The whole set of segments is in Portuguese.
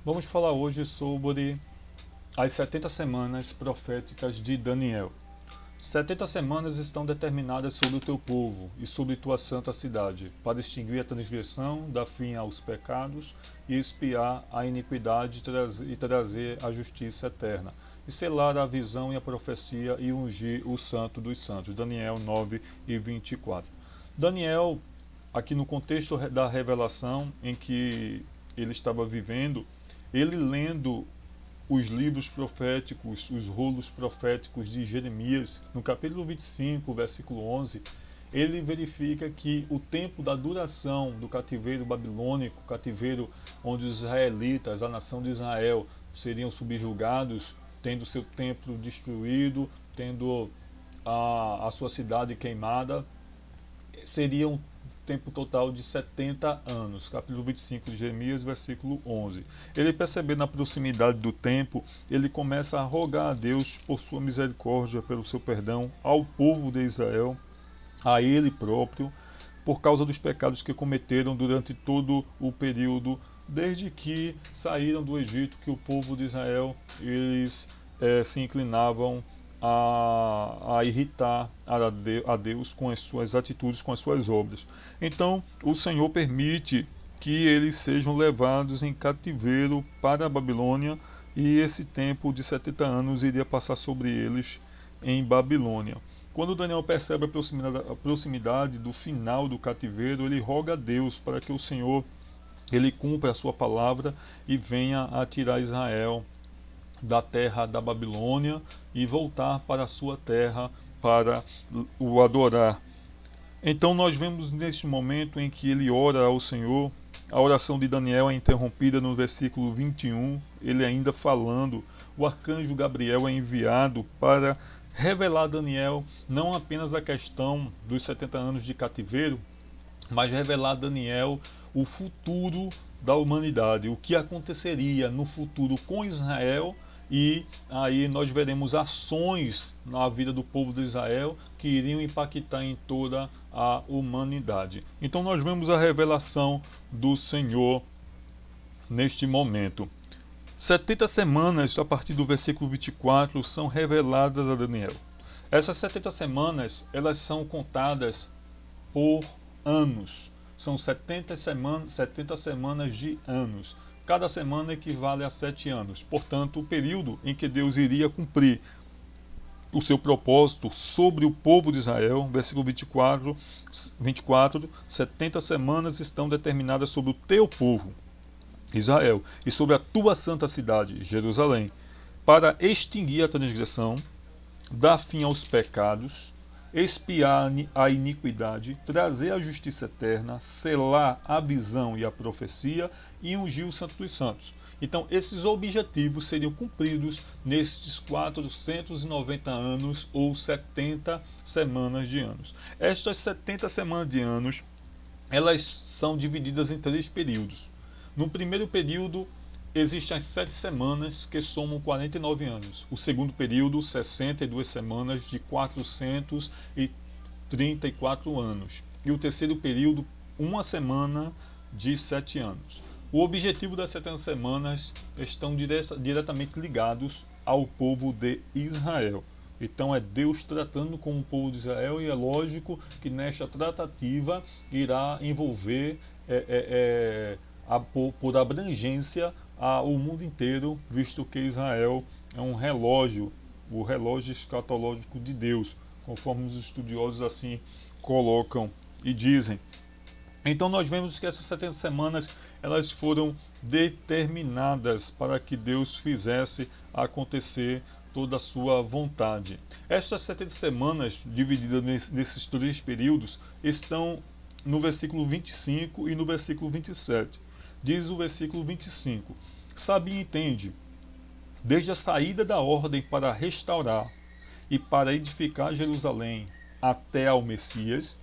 Vamos falar hoje sobre as 70 semanas proféticas de Daniel. 70 semanas estão determinadas sobre o teu povo e sobre tua santa cidade, para extinguir a transgressão, dar fim aos pecados e expiar a iniquidade e trazer a justiça eterna, e selar a visão e a profecia e ungir o santo dos santos. Daniel 9 e 24. Daniel, aqui no contexto da revelação em que ele estava vivendo, ele lendo os livros proféticos, os rolos proféticos de Jeremias, no capítulo 25, versículo 11, ele verifica que o tempo da duração do cativeiro babilônico, cativeiro onde os israelitas, a nação de Israel, seriam subjugados, tendo seu templo destruído, tendo a sua cidade queimada, seria um tempo total de 70 anos. Capítulo 25 de Jeremias, versículo 11. Ele, percebendo a proximidade do tempo, ele começa a rogar a Deus por sua misericórdia, pelo seu perdão ao povo de Israel, a ele próprio, por causa dos pecados que cometeram durante todo o período, desde que saíram do Egito, que o povo de Israel, eles se inclinavam a irritar a Deus com as suas atitudes, com as suas obras. Então, o Senhor permite que eles sejam levados em cativeiro para a Babilônia, e esse tempo de 70 anos iria passar sobre eles em Babilônia. Quando Daniel percebe a proximidade do final do cativeiro, ele roga a Deus para que o Senhor ele cumpra a sua palavra e venha a tirar Israel da terra da Babilônia e voltar para a sua terra para o adorar. Então nós vemos neste momento em que ele ora ao Senhor, a oração de Daniel é interrompida no versículo 21, ele ainda falando, o arcanjo Gabriel é enviado para revelar a Daniel não apenas a questão dos 70 anos de cativeiro, mas revelar a Daniel o futuro da humanidade, o que aconteceria no futuro com Israel, e aí nós veremos ações na vida do povo de Israel que iriam impactar em toda a humanidade. Então nós vemos a revelação do Senhor neste momento. 70 semanas, a partir do versículo 24, são reveladas a Daniel. Essas 70 semanas, elas são contadas por anos. São 70 semanas de anos. Cada semana equivale a 7 anos. Portanto, o período em que Deus iria cumprir o seu propósito sobre o povo de Israel, versículo 24, 70 semanas estão determinadas sobre o teu povo, Israel, e sobre a tua santa cidade, Jerusalém, para extinguir a transgressão, dar fim aos pecados, expiar a iniquidade, trazer a justiça eterna, selar a visão e a profecia e ungir o Santo dos Santos. Então, esses objetivos seriam cumpridos nestes 490 anos ou 70 semanas de anos. Estas 70 semanas de anos, elas são divididas em 3 períodos. No primeiro período, existem as 7 semanas, que somam 49 anos. O segundo período, 62 semanas, de 434 anos. E o terceiro período, uma semana, de 7 anos. O objetivo das 70 semanas estão diretamente ligados ao povo de Israel. Então é Deus tratando com o povo de Israel, e é lógico que nesta tratativa irá envolver por abrangência o mundo inteiro, visto que Israel é um relógio, o relógio escatológico de Deus, conforme os estudiosos assim colocam e dizem. Então nós vemos que essas 70 semanas elas foram determinadas para que Deus fizesse acontecer toda a sua vontade. Estas 70 semanas, divididas nesses 3 períodos, estão no versículo 25 e no versículo 27. Diz o versículo 25: sabe e entende, desde a saída da ordem para restaurar e para edificar Jerusalém até ao Messias,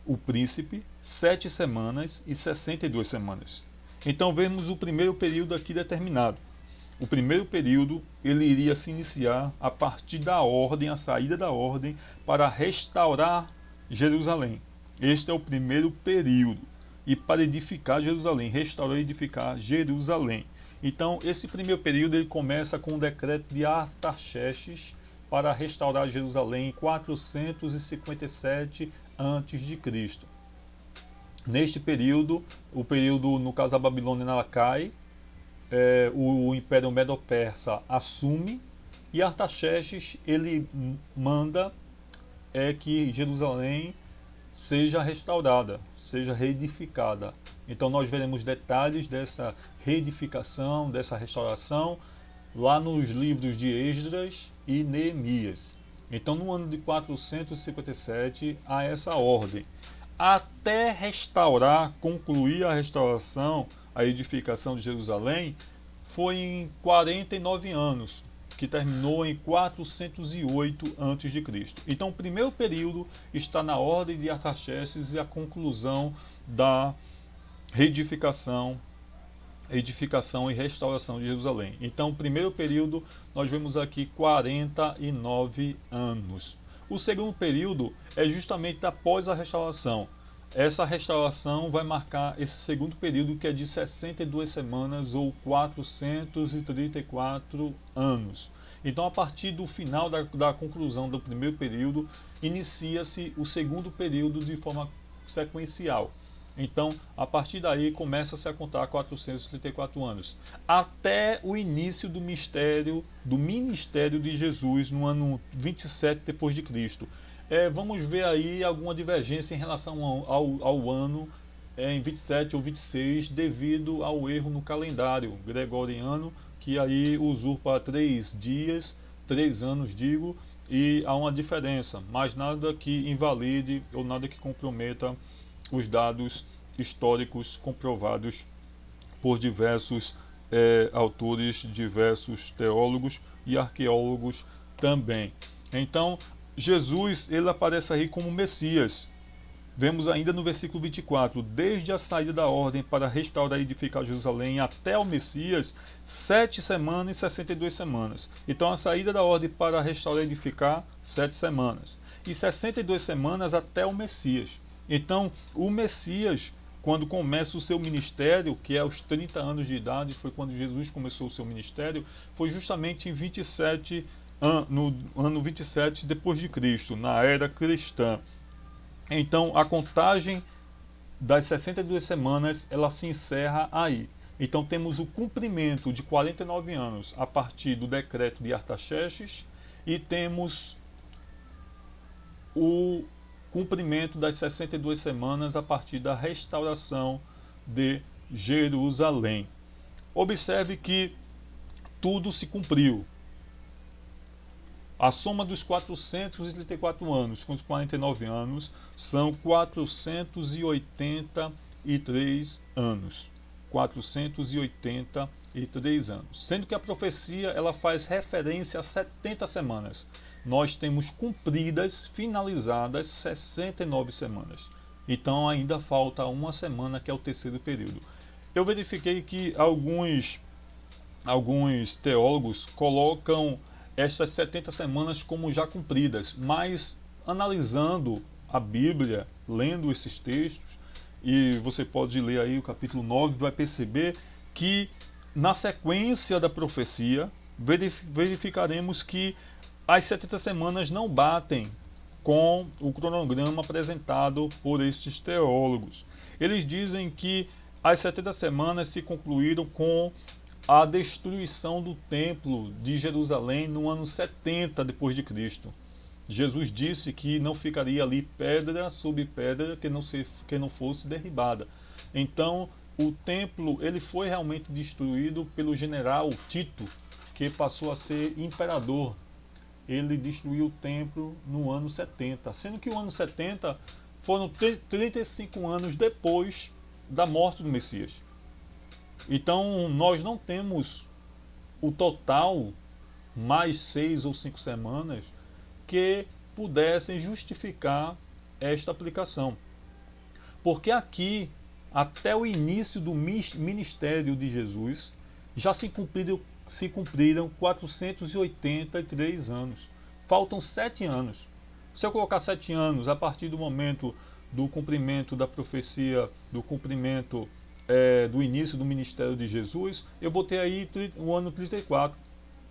o príncipe, 7 semanas e 62 semanas. Então vemos o primeiro período aqui determinado. O primeiro período ele iria se iniciar a partir da ordem, a saída da ordem para restaurar Jerusalém. Este é o primeiro período. E para edificar Jerusalém, restaurar e edificar Jerusalém. Então, esse primeiro período ele começa com o decreto de Artaxerxes para restaurar Jerusalém em 457 a.C. Neste período, o período, no caso, a Babilônia ela cai, o Império Medo-Persa assume e Artaxerxes ele manda que Jerusalém seja restaurada, seja reedificada. Então nós veremos detalhes dessa reedificação, dessa restauração, lá nos livros de Esdras e Neemias. Então no ano de 457 há essa ordem. Até restaurar, concluir a restauração, a edificação de Jerusalém, foi em 49 anos, que terminou em 408 a.C. Então o primeiro período está na ordem de Artaxerxes e a conclusão da reedificação, edificação e restauração de Jerusalém. Então o primeiro período nós vemos aqui 49 anos. O segundo período é justamente após a restauração. Essa restauração vai marcar esse segundo período, que é de 62 semanas ou 434 anos. Então, a partir do final da conclusão do primeiro período, inicia-se o segundo período de forma sequencial. Então, a partir daí, começa-se a contar 434 anos, até o início do ministério de Jesus, no ano 27 depois de Cristo. Vamos ver aí alguma divergência em relação ao ano em 27 ou 26, devido ao erro no calendário gregoriano, que aí usurpa 3 dias, 3 anos digo, e há uma diferença, mas nada que invalide ou nada que comprometa os dados históricos comprovados por diversos autores, diversos teólogos e arqueólogos também. Então, Jesus ele aparece aí como Messias. Vemos ainda no versículo 24, desde a saída da ordem para restaurar e edificar Jerusalém até o Messias, 7 semanas e 62 semanas. Então a saída da ordem para restaurar e edificar, 7 semanas. E 62 semanas até o Messias. Então o Messias, quando começa o seu ministério, que é aos 30 anos de idade, foi quando Jesus começou o seu ministério, foi justamente em 27 no ano 27 depois de Cristo, na era cristã. Então a contagem das 62 semanas ela se encerra aí. Então temos o cumprimento de 49 anos a partir do decreto de Artaxerxes e temos o cumprimento das 62 semanas a partir da restauração de Jerusalém. Observe que tudo se cumpriu. A soma dos 434 anos com os 49 anos são 483 anos. 483 anos. Sendo que a profecia ela faz referência a 70 semanas. Nós temos cumpridas, finalizadas 69 semanas. Então ainda falta uma semana, que é o terceiro período. Eu verifiquei que alguns teólogos colocam estas 70 semanas como já cumpridas, mas analisando a Bíblia, lendo esses textos, e você pode ler aí o capítulo 9, vai perceber que na sequência da profecia, verificaremos que as 70 semanas não batem com o cronograma apresentado por estes teólogos. Eles dizem que as 70 semanas se concluíram com a destruição do templo de Jerusalém no ano 70 depois de Cristo. Jesus disse que não ficaria ali pedra sobre pedra que não fosse derribada. Então, o templo ele foi realmente destruído pelo general Tito, que passou a ser imperador. Ele destruiu o templo no ano 70, sendo que o ano 70 foram 35 anos depois da morte do Messias. Então, nós não temos o total, mais 6 ou 5 semanas, que pudessem justificar esta aplicação. Porque aqui, até o início do ministério de Jesus, já se cumpriram 483 anos. Faltam 7 anos. Se eu colocar 7 anos a partir do momento do cumprimento da profecia, do cumprimento do início do ministério de Jesus, eu vou ter aí o ano 34.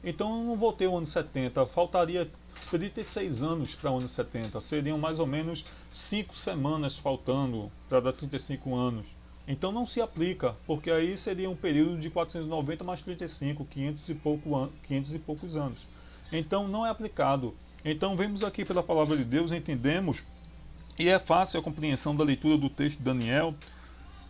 Então eu não vou ter o ano 70, faltaria 36 anos para o ano 70, seriam mais ou menos 5 semanas faltando para dar 35 anos. Então não se aplica, porque aí seria um período de 490 mais 35, 500 e poucos anos. Então não é aplicado. Então vemos aqui pela palavra de Deus, entendemos, e é fácil a compreensão da leitura do texto de Daniel,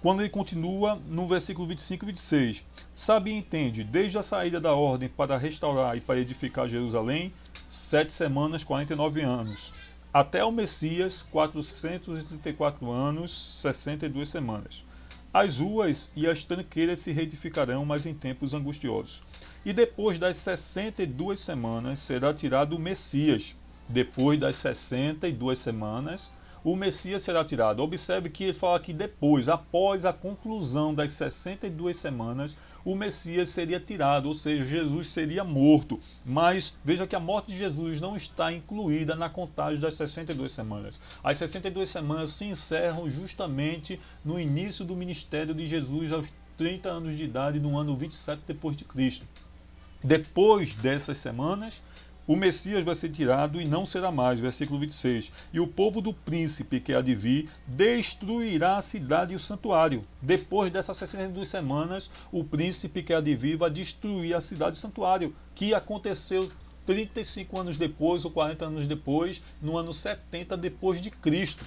quando ele continua no versículo 25 e 26. Sabe e entende, desde a saída da ordem para restaurar e para edificar Jerusalém, 7 semanas, 49 anos. Até o Messias, 434 anos, 62 semanas. As ruas e as tranqueiras se reedificarão, mas em tempos angustiosos. E depois das 62 semanas será tirado o Messias. Depois das 62 semanas, o Messias será tirado. Observe que ele fala que depois, após a conclusão das 62 semanas, o Messias seria tirado, ou seja, Jesus seria morto. Mas veja que a morte de Jesus não está incluída na contagem das 62 semanas. As 62 semanas se encerram justamente no início do ministério de Jesus, aos 30 anos de idade, no ano 27 depois de Cristo. Depois dessas semanas, o Messias vai ser tirado e não será mais, versículo 26. E o povo do príncipe que há de vir destruirá a cidade e o santuário. Depois dessas 62 semanas, o príncipe que há de vir vai destruir a cidade e o santuário, que aconteceu 35 anos depois ou 40 anos depois, no ano 70 depois de Cristo.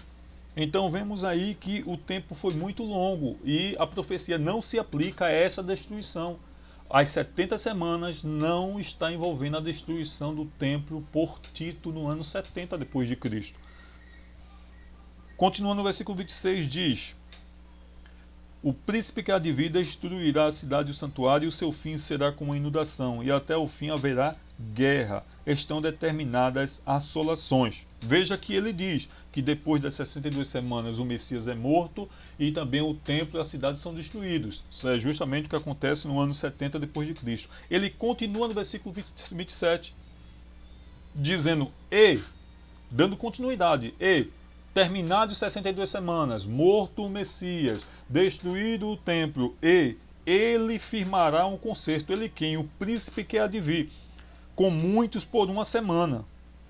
Então vemos aí que o tempo foi muito longo e a profecia não se aplica a essa destruição. As 70 semanas não está envolvendo a destruição do templo por Tito no ano 70 depois de Cristo. Continuando no versículo 26 diz: o príncipe que há de vir destruirá a cidade e o santuário, e o seu fim será como inundação, e até o fim haverá guerra. Estão determinadas assolações. Veja que ele diz que depois das 62 semanas o Messias é morto e também o templo e a cidade são destruídos. Isso é justamente o que acontece no ano 70 depois de Cristo. Ele continua no versículo 27, dizendo: dando continuidade, terminados 62 semanas, morto o Messias, destruído o templo, e ele firmará um concerto. Ele quem? O príncipe que há de vir, com muitos por uma semana.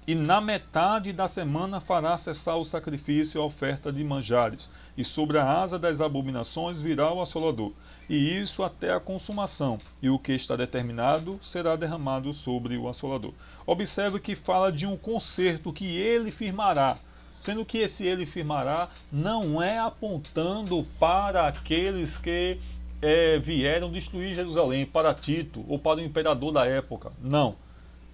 E na metade da semana fará cessar o sacrifício e a oferta de manjares. E sobre a asa das abominações virá o assolador. E isso até a consumação. E o que está determinado será derramado sobre o assolador. Observe que fala de um concerto que ele firmará. Sendo que esse ele firmará não é apontando para aqueles que vieram destruir Jerusalém, para Tito ou para o imperador da época. Não.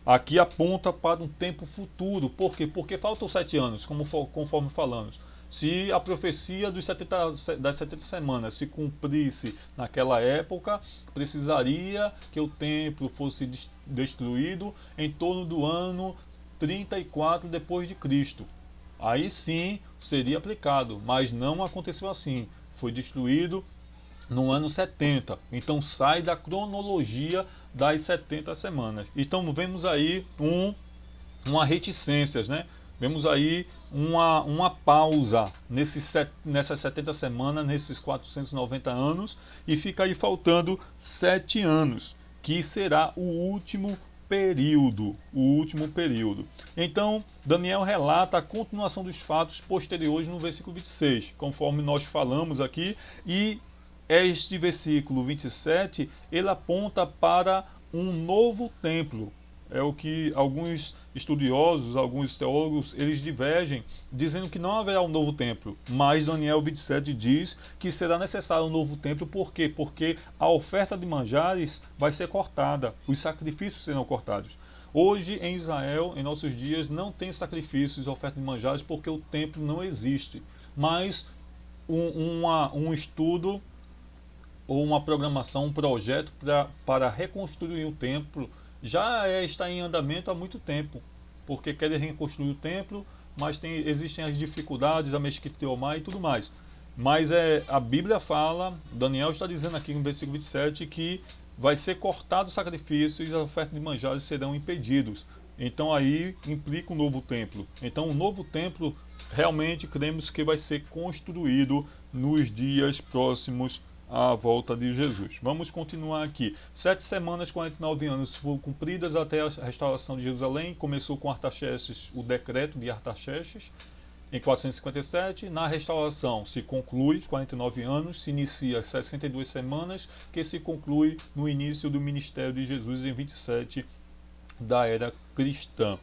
Aqui aponta para um tempo futuro. Por quê? Porque faltam 7 anos, conforme falamos. Se a profecia das 70 semanas se cumprisse naquela época, precisaria que o templo fosse destruído em torno do ano 34 depois de Cristo. Aí sim seria aplicado, mas não aconteceu assim. Foi destruído no ano 70. Então sai da cronologia das 70 semanas. Então vemos aí uma reticências, né? Vemos aí uma pausa nessas 70 semanas, nesses 490 anos, e fica aí faltando 7 anos, que será o último período. Então, Daniel relata a continuação dos fatos posteriores no versículo 26, conforme nós falamos aqui, e este versículo 27, ele aponta para um novo templo. É o que alguns estudiosos, alguns teólogos, eles divergem, dizendo que não haverá um novo templo. Mas Daniel 27 diz que será necessário um novo templo. Por quê? Porque a oferta de manjares vai ser cortada, os sacrifícios serão cortados. Hoje em Israel, em nossos dias, não tem sacrifícios e oferta de manjares porque o templo não existe. Mas um estudo ou uma programação, um projeto para reconstruir o templo já está em andamento há muito tempo, porque querem reconstruir o templo, mas existem as dificuldades, a mesquita de Omar e tudo mais. Mas a Bíblia fala, Daniel está dizendo aqui no versículo 27, que vai ser cortado o sacrifício e as ofertas de manjares serão impedidos. Então aí implica um novo templo. Então o novo templo realmente cremos que vai ser construído nos dias próximos a volta de Jesus. Vamos continuar aqui. 7 semanas, 49 anos foram cumpridas até a restauração de Jerusalém. Começou com Artaxerxes, o decreto de Artaxerxes, em 457. Na restauração se conclui os 49 anos, se inicia as 62 semanas, que se conclui no início do ministério de Jesus em 27 da era cristã.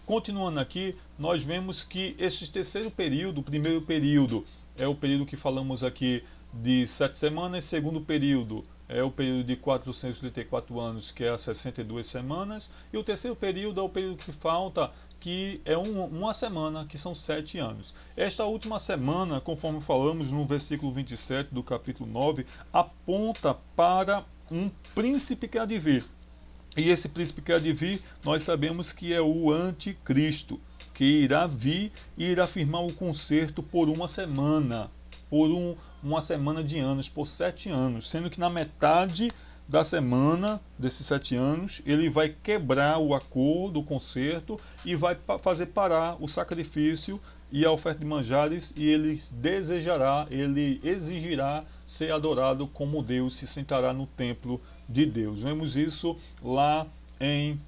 Continuando aqui, nós vemos que esse terceiro período, o primeiro período é o período que falamos aqui de 7 semanas, segundo período é o período de 434 anos, que é as 62 semanas, e o terceiro período é o período que falta, que é uma semana, que são 7 anos. Esta última semana, conforme falamos no versículo 27 do capítulo 9, aponta para um príncipe que há de vir. E esse príncipe que há de vir, nós sabemos que é o anticristo, que irá vir e irá firmar o concerto por uma semana, por uma semana de anos, por 7 anos, sendo que na metade da semana desses 7 anos, ele vai quebrar o acordo, o concerto, e vai fazer parar o sacrifício e a oferta de manjares, e ele exigirá ser adorado como Deus, se sentará no templo de Deus. Vemos isso lá em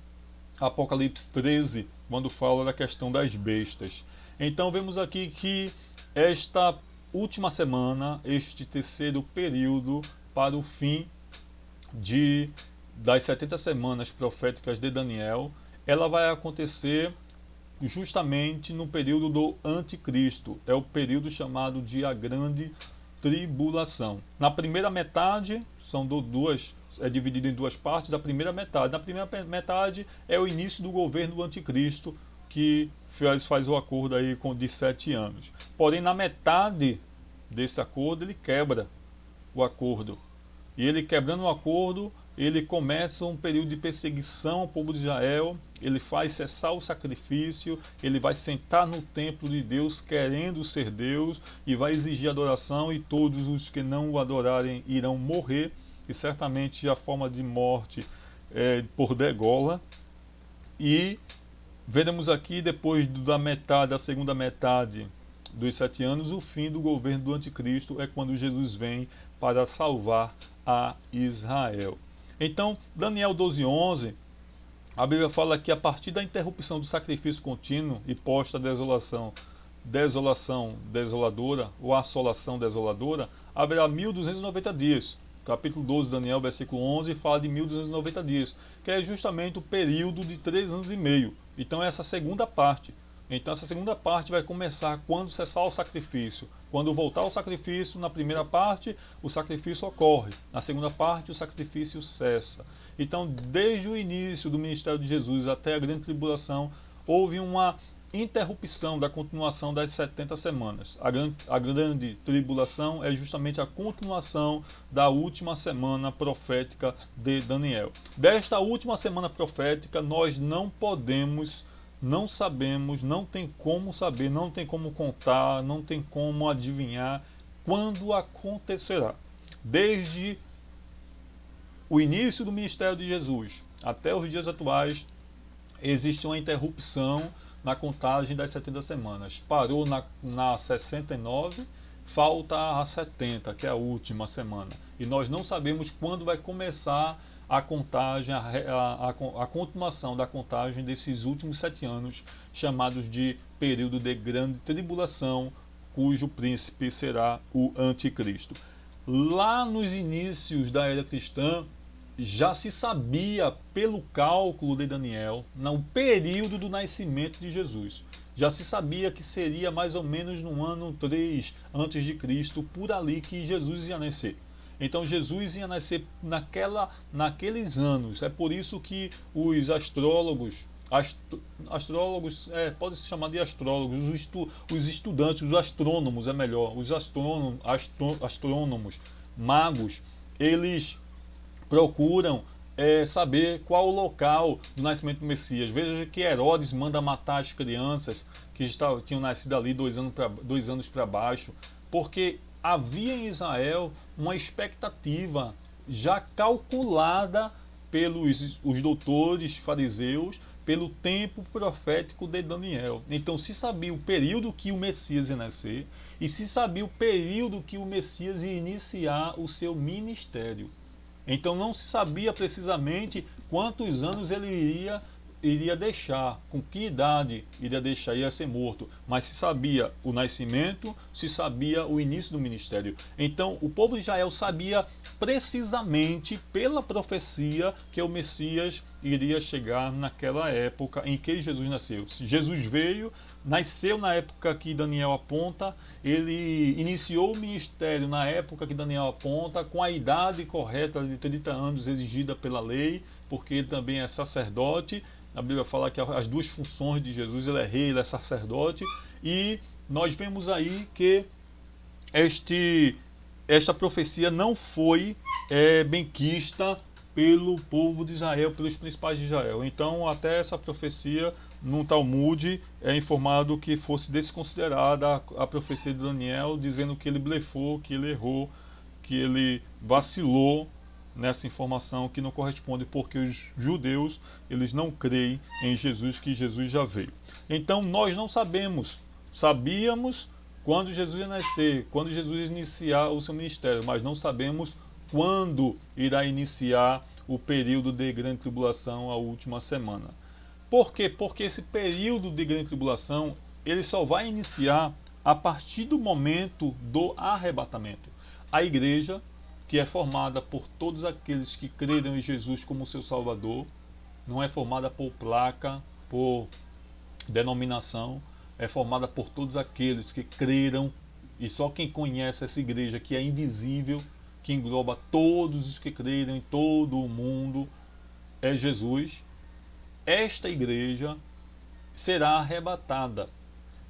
Apocalipse 13, quando fala da questão das bestas. Então vemos aqui que esta última semana, este terceiro período para o fim das 70 semanas proféticas de Daniel, ela vai acontecer justamente no período do anticristo. É o período chamado de a grande tribulação. Na primeira metade, é dividido em duas partes. Da primeira metade, na primeira metade é o início do governo do anticristo, que faz o acordo aí de 7 anos. Porém, na metade desse acordo, ele quebra o acordo. E ele quebrando o acordo, ele começa um período de perseguição ao povo de Israel, ele faz cessar o sacrifício, ele vai sentar no templo de Deus querendo ser Deus, e vai exigir adoração, e todos os que não o adorarem irão morrer, e certamente a forma de morte é por degola. E veremos aqui, depois da segunda metade dos 7 anos, o fim do governo do anticristo, é quando Jesus vem para salvar a Israel. Então, Daniel 12:11, a Bíblia fala que a partir da interrupção do sacrifício contínuo e posta desolação desoladora, ou assolação desoladora, haverá 1290 dias. Capítulo 12, Daniel, versículo 11, fala de 1290 dias, que é justamente o período de 3 anos e meio. Então, essa segunda parte. Então, essa segunda parte vai começar quando cessar o sacrifício. Quando voltar o sacrifício, na primeira parte, o sacrifício ocorre. Na segunda parte, o sacrifício cessa. Então, desde o início do ministério de Jesus até a grande tribulação, houve uma interrupção da continuação das 70 semanas. A grande tribulação é justamente a continuação da última semana profética de Daniel. Desta última semana profética, nós não sabemos, não tem como saber, não tem como contar, não tem como adivinhar quando acontecerá. Desde o início do ministério de Jesus até os dias atuais, existe uma interrupção na contagem das 70 semanas. Parou na 69, falta a 70, que é a última semana. E nós não sabemos quando vai começar a contagem, a continuação da contagem desses últimos 7 anos, chamados de período de grande tribulação, cujo príncipe será o anticristo. Lá nos inícios da era cristã, já se sabia, pelo cálculo de Daniel, no período do nascimento de Jesus. Já se sabia que seria mais ou menos no ano 3 antes de Cristo, por ali que Jesus ia nascer. Então Jesus ia nascer naqueles anos. É por isso que os astrólogos, pode se chamar de astrólogos, os estudantes, os astrônomos é melhor, os astrônomos, magos, eles procuram saber qual o local do nascimento do Messias. Veja que Herodes manda matar as crianças que tinham nascido ali 2 anos para baixo, porque havia em Israel uma expectativa já calculada pelos os doutores fariseus, pelo tempo profético de Daniel. Então se sabia o período que o Messias ia nascer e se sabia o período que o Messias ia iniciar o seu ministério. Então não se sabia precisamente quantos anos ele iria deixar, com que idade iria deixar, ia ser morto, mas se sabia o nascimento, se sabia o início do ministério. Então o povo de Israel sabia precisamente pela profecia que o Messias iria chegar naquela época em que Jesus nasceu. Se Jesus veio, nasceu na época que Daniel aponta, ele iniciou o ministério na época que Daniel aponta, com a idade correta de 30 anos exigida pela lei, porque ele também é sacerdote. A Bíblia fala que as duas funções de Jesus, ele é rei, ele é sacerdote, e nós vemos aí que esta profecia não foi benquista pelo povo de Israel, pelos principais de Israel. Então, até essa profecia, no Talmud, é informado que fosse desconsiderada a profecia de Daniel, dizendo que ele blefou, que ele errou, que ele vacilou nessa informação que não corresponde, porque os judeus, eles não creem em Jesus, que Jesus já veio. Então nós não sabíamos quando Jesus ia nascer, quando Jesus ia iniciar o seu ministério, mas não sabemos quando irá iniciar o período de grande tribulação, a última semana. Por quê? Porque esse período de grande tribulação, ele só vai iniciar a partir do momento do arrebatamento. A igreja, que é formada por todos aqueles que creram em Jesus como seu Salvador, não é formada por placa, por denominação, é formada por todos aqueles que creram, e só quem conhece essa igreja que é invisível, que engloba todos os que creram em todo o mundo, é Jesus. Esta igreja será arrebatada.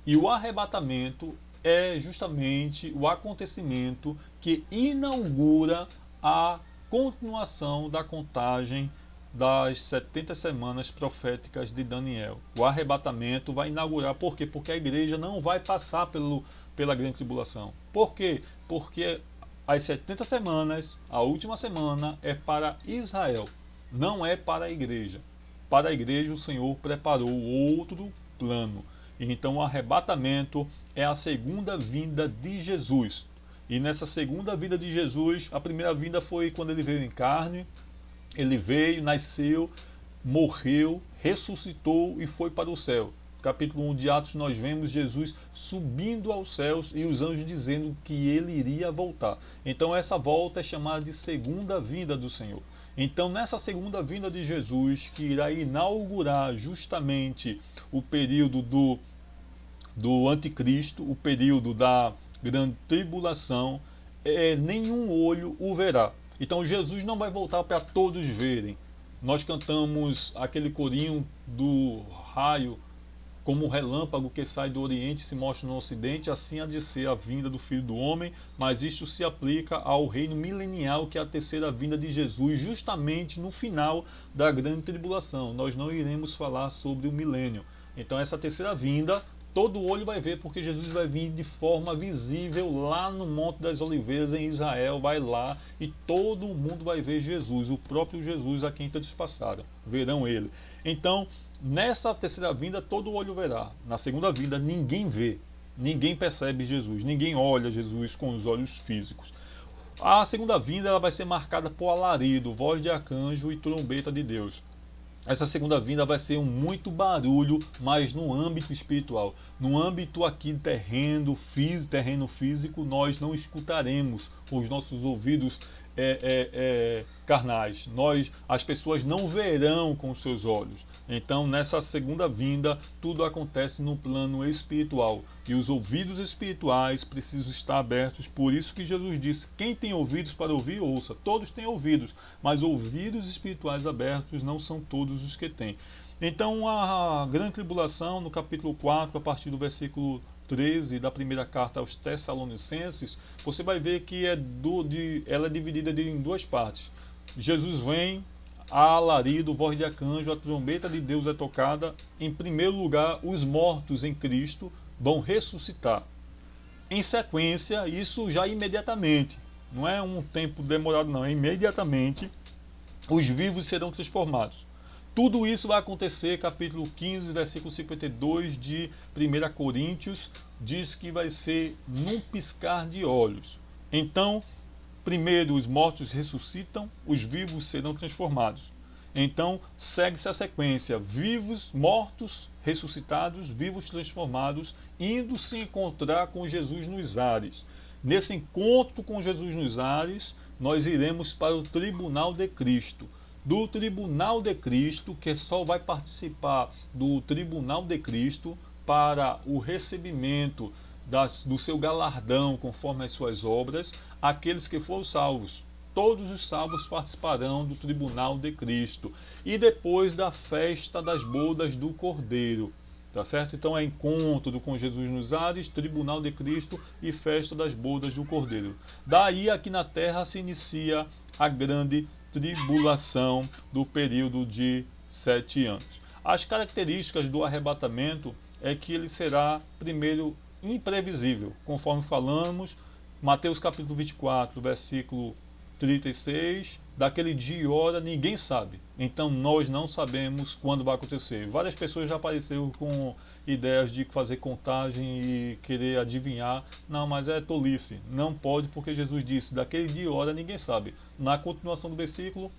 E o arrebatamento é justamente o acontecimento que inaugura a continuação da contagem das 70 semanas proféticas de Daniel. O arrebatamento vai inaugurar, por quê? Porque a igreja não vai passar pela grande tribulação. Por quê? Porque as 70 semanas, a última semana, é para Israel, não é para a igreja. Para a igreja o Senhor preparou outro plano. Então o arrebatamento é a segunda vinda de Jesus. E nessa segunda vinda de Jesus, a primeira vinda foi quando ele veio em carne. Ele veio, nasceu, morreu, ressuscitou e foi para o céu. Capítulo 1 de Atos nós vemos Jesus subindo aos céus e os anjos dizendo que ele iria voltar. Então essa volta é chamada de segunda vinda do Senhor. Então nessa segunda vinda de Jesus, que irá inaugurar justamente o período do anticristo, o período da grande tribulação, nenhum olho o verá. Então Jesus não vai voltar para todos verem. Nós cantamos aquele corinho do raio, como um relâmpago que sai do Oriente e se mostra no Ocidente, assim há de ser a vinda do Filho do Homem, mas isto se aplica ao reino milenial, que é a terceira vinda de Jesus, justamente no final da grande tribulação. Nós não iremos falar sobre o milênio. Então essa terceira vinda, todo olho vai ver, porque Jesus vai vir de forma visível lá no Monte das Oliveiras em Israel, vai lá e todo mundo vai ver Jesus, o próprio Jesus a quem todos passaram, verão ele. Então, nessa terceira vinda, todo olho verá. Na segunda vinda, ninguém vê, ninguém percebe Jesus, ninguém olha Jesus com os olhos físicos. A segunda vinda ela vai ser marcada por alarido, voz de arcanjo e trombeta de Deus. Essa segunda vinda vai ser muito barulho, mas no âmbito espiritual. No âmbito aqui terreno físico, nós não escutaremos com os nossos ouvidos carnais. As pessoas não verão com os seus olhos. Então, nessa segunda vinda, tudo acontece no plano espiritual. E os ouvidos espirituais precisam estar abertos. Por isso que Jesus disse, quem tem ouvidos para ouvir, ouça. Todos têm ouvidos, mas ouvidos espirituais abertos não são todos os que têm. Então, a grande tribulação, no capítulo 4, a partir do versículo 13 da primeira carta aos Tessalonicenses, você vai ver que ela é dividida em duas partes. Jesus vem, há alarido, voz de arcanjo, a trombeta de Deus é tocada. Em primeiro lugar, os mortos em Cristo vão ressuscitar. Em sequência, isso já imediatamente, não é um tempo demorado não, é imediatamente, os vivos serão transformados. Tudo isso vai acontecer, capítulo 15, versículo 52 de 1 Coríntios, diz que vai ser num piscar de olhos. Então, primeiro os mortos ressuscitam, os vivos serão transformados. Então, segue-se a sequência: vivos, mortos, ressuscitados, vivos transformados, indo se encontrar com Jesus nos ares. Nesse encontro com Jesus nos ares, nós iremos para o tribunal de Cristo. Do tribunal de Cristo, que só vai participar do tribunal de Cristo para o recebimento do seu galardão conforme as suas obras, aqueles que foram salvos. Todos os salvos participarão do tribunal de Cristo. E depois da festa das bodas do Cordeiro. Tá certo? Então é encontro com Jesus nos ares, tribunal de Cristo e festa das bodas do Cordeiro. Daí aqui na terra se inicia a grande tribulação do período de 7 anos. As características do arrebatamento é que ele será, primeiro, imprevisível, conforme falamos, Mateus capítulo 24, versículo 36, daquele dia e hora ninguém sabe. Então nós não sabemos quando vai acontecer. Várias pessoas já apareceram com ideias de fazer contagem e querer adivinhar. Não, mas é tolice. Não pode, porque Jesus disse, daquele dia e hora ninguém sabe. Na continuação do versículo,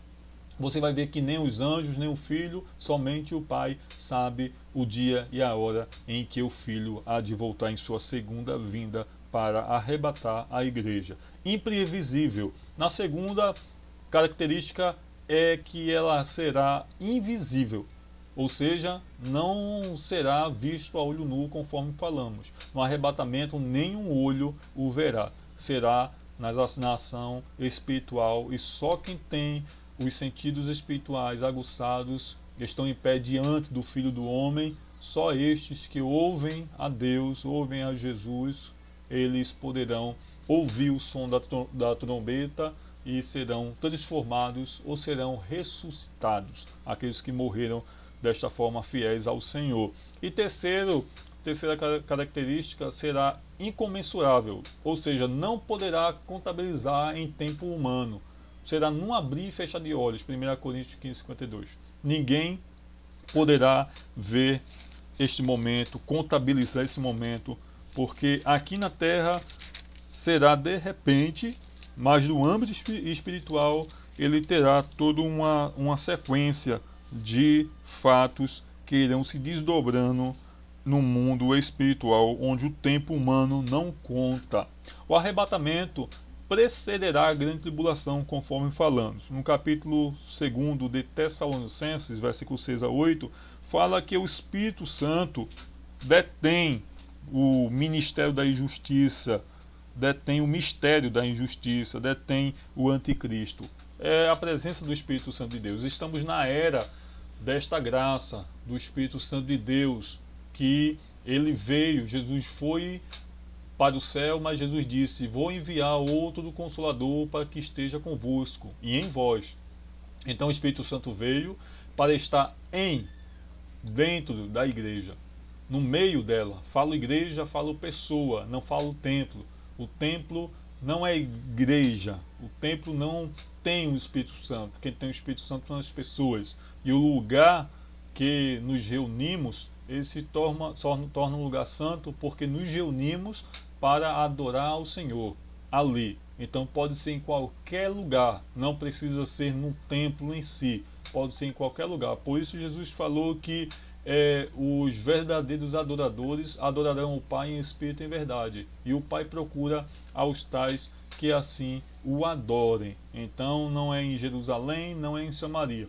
você vai ver que nem os anjos, nem o Filho, somente o Pai sabe o dia e a hora em que o Filho há de voltar em sua segunda vinda para arrebatar a igreja. Imprevisível. Na segunda característica é que ela será invisível, ou seja, não será visto a olho nu, conforme falamos. No arrebatamento, nenhum olho o verá. Será na ação espiritual, e só quem tem os sentidos espirituais aguçados estão em pé diante do Filho do Homem. Só estes que ouvem a Deus, ouvem a Jesus, eles poderão ouvir o som da trombeta e serão transformados ou serão ressuscitados, aqueles que morreram desta forma fiéis ao Senhor. E terceira característica será incomensurável, ou seja, não poderá contabilizar em tempo humano. Será num abrir e fechar de olhos, 1 Coríntios 15, 52. Ninguém poderá ver este momento, contabilizar esse momento, porque aqui na terra será de repente, mas no âmbito espiritual ele terá toda uma sequência de fatos que irão se desdobrando no mundo espiritual, onde o tempo humano não conta. O arrebatamento precederá a grande tribulação, conforme falamos. No capítulo 2 de Tessalonicenses, versículos 6 a 8, fala que o Espírito Santo detém o ministério da injustiça, detém o mistério da injustiça, detém o anticristo. É a presença do Espírito Santo de Deus. Estamos na era desta graça, do Espírito Santo de Deus, que ele veio, Jesus foi para o céu, mas Jesus disse, vou enviar outro do Consolador para que esteja convosco e em vós. Então o Espírito Santo veio para estar dentro da igreja, no meio dela. Falo igreja, falo pessoa, não falo templo. O templo não é igreja, o templo não tem o Espírito Santo. Quem tem o Espírito Santo são as pessoas. E o lugar que nos reunimos, ele se torna um lugar santo porque nos reunimos para adorar ao Senhor ali. Então pode ser em qualquer lugar, não precisa ser no templo em si, pode ser em qualquer lugar. Por isso Jesus falou que os verdadeiros adoradores adorarão o Pai em espírito e em verdade. E o Pai procura aos tais que assim o adorem. Então não é em Jerusalém, não é em Samaria,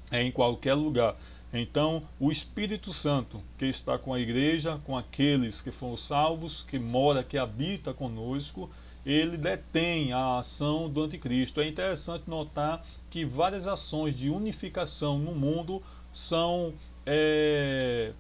é em qualquer lugar. Então o Espírito Santo que está com a igreja, com aqueles que foram salvos, que mora, que habita conosco, ele detém a ação do anticristo. É interessante notar que várias ações de unificação no mundo são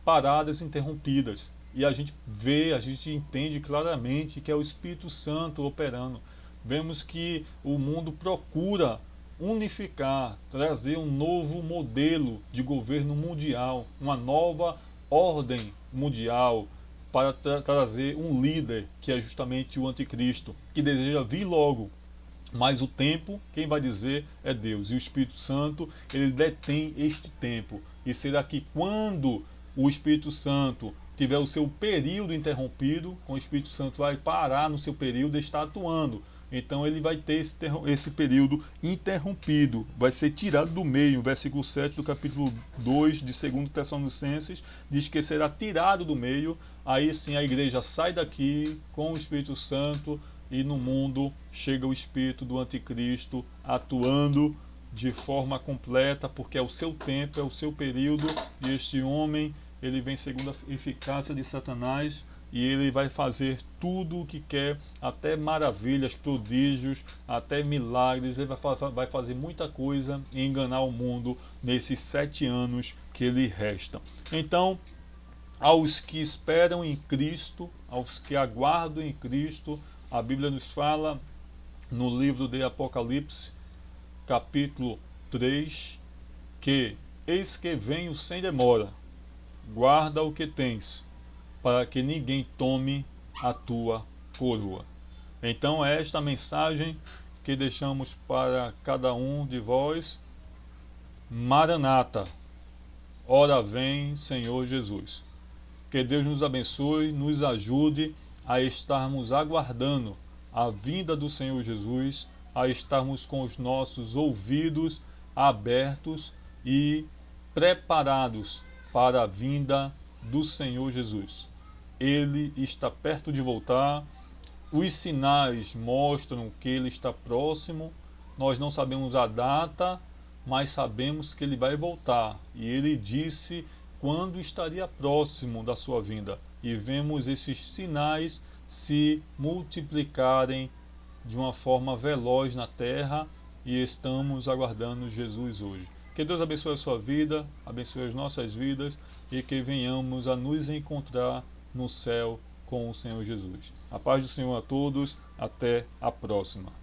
paradas, interrompidas. E a gente vê, a gente entende claramente que é o Espírito Santo operando. Vemos que o mundo procura unificar, trazer um novo modelo de governo mundial, uma nova ordem mundial, para trazer um líder que é justamente o anticristo, que deseja vir logo. Mas o tempo, quem vai dizer é Deus. E o Espírito Santo, ele detém este tempo. E será que quando o Espírito Santo tiver o seu período interrompido, o Espírito Santo vai parar no seu período e estar atuando. Então ele vai ter esse período interrompido, vai ser tirado do meio. O versículo 7 do capítulo 2 de 2 Tessalonicenses diz que será tirado do meio. Aí sim a igreja sai daqui com o Espírito Santo e no mundo chega o espírito do anticristo atuando de forma completa, porque é o seu tempo, é o seu período, e este homem, ele vem segundo a eficácia de Satanás, e ele vai fazer tudo o que quer, até maravilhas, prodígios, até milagres. Ele vai fazer muita coisa e enganar o mundo nesses 7 anos que lhe restam. Então, aos que esperam em Cristo, aos que aguardam em Cristo, a Bíblia nos fala no livro de Apocalipse, capítulo 3, que eis que venho sem demora, guarda o que tens, para que ninguém tome a tua coroa. Então é esta mensagem que deixamos para cada um de vós. Maranata, ora vem, Senhor Jesus. Que Deus nos abençoe, nos ajude a estarmos aguardando a vinda do Senhor Jesus, a estarmos com os nossos ouvidos abertos e preparados para a vinda do Senhor Jesus. Ele está perto de voltar, os sinais mostram que ele está próximo, nós não sabemos a data, mas sabemos que ele vai voltar. E ele disse quando estaria próximo da sua vinda. E vemos esses sinais se multiplicarem de uma forma veloz na terra, e estamos aguardando Jesus hoje. Que Deus abençoe a sua vida, abençoe as nossas vidas, e que venhamos a nos encontrar no céu com o Senhor Jesus. A paz do Senhor a todos, até a próxima.